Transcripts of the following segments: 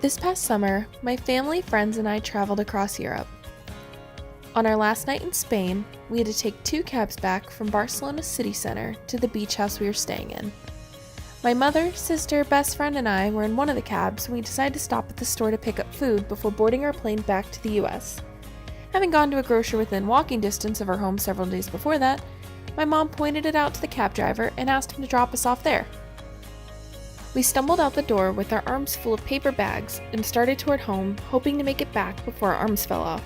This past summer, my family, friends, and I traveled across Europe. On our last night in Spain, we had to take 2 cabs back from Barcelona city center to the beach house we were staying in. My mother, sister, best friend, and I were in one of the cabs, and we decided to stop at the store to pick up food before boarding our plane back to the US. Having gone to a grocer within walking distance of our home several days before that, my mom pointed it out to the cab driver and asked him to drop us off there. We stumbled out the door with our arms full of paper bags and started toward home, hoping to make it back before our arms fell off.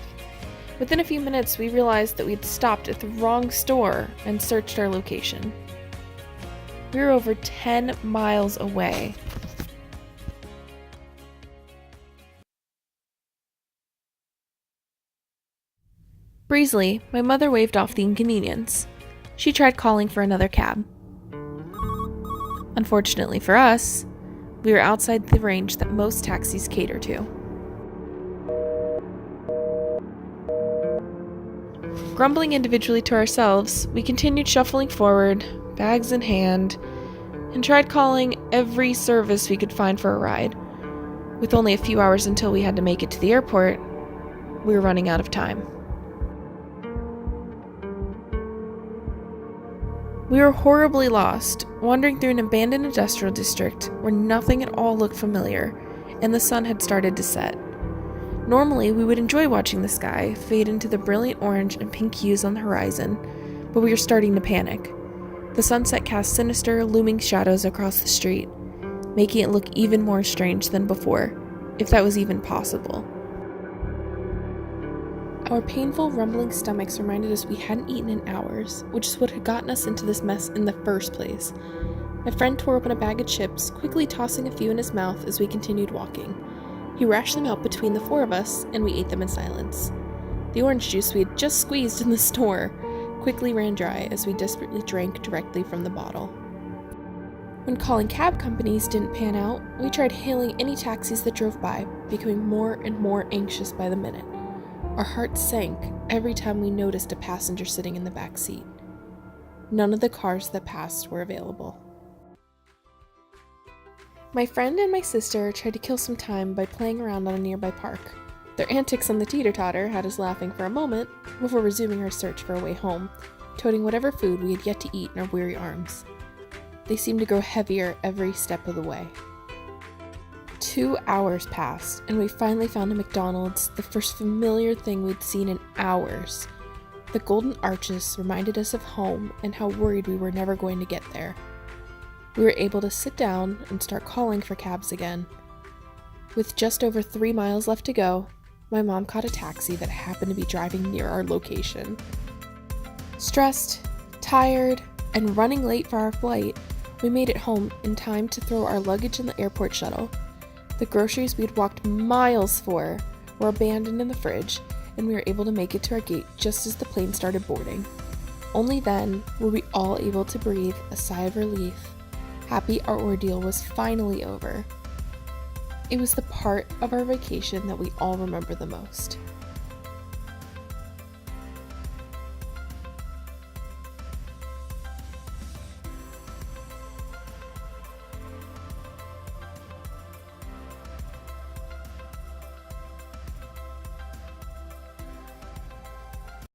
Within a few minutes, we realized that we'd stopped at the wrong store and searched our location. We were over 10 miles away. Breezily, my mother waved off the inconvenience. She tried calling for another cab. Unfortunately for us, we were outside the range that most taxis cater to. Grumbling individually to ourselves, we continued shuffling forward, bags in hand, and tried calling every service we could find for a ride. With only a few hours until we had to make it to the airport, we were running out of time. We were horribly lost, wandering through an abandoned industrial district where nothing at all looked familiar, and the sun had started to set. Normally, we would enjoy watching the sky fade into the brilliant orange and pink hues on the horizon, but we were starting to panic. The sunset cast sinister, looming shadows across the street, making it look even more strange than before, if that was even possible. Our painful, rumbling stomachs reminded us we hadn't eaten in hours, which is what had gotten us into this mess in the first place. My friend tore open a bag of chips, quickly tossing a few in his mouth as we continued walking. He rashed them out between the 4 of us, and we ate them in silence. The orange juice we had just squeezed in the store quickly ran dry as we desperately drank directly from the bottle. When calling cab companies didn't pan out, we tried hailing any taxis that drove by, becoming more and more anxious by the minute. Our hearts sank every time we noticed a passenger sitting in the back seat. None of the cars that passed were available. My friend and my sister tried to kill some time by playing around on a nearby park. Their antics on the teeter-totter had us laughing for a moment before resuming our search for a way home, toting whatever food we had yet to eat in our weary arms. They seemed to grow heavier every step of the way. 2 hours passed, and we finally found a McDonald's, the first familiar thing we'd seen in hours. The golden arches reminded us of home and how worried we were never going to get there. We were able to sit down and start calling for cabs again. With just over 3 miles left to go, my mom caught a taxi that happened to be driving near our location. Stressed, tired, and running late for our flight, we made it home in time to throw our luggage in the airport shuttle. The groceries we'd walked miles for were abandoned in the fridge, and we were able to make it to our gate just as the plane started boarding. Only then were we all able to breathe a sigh of relief, happy our ordeal was finally over. It was the part of our vacation that we all remember the most.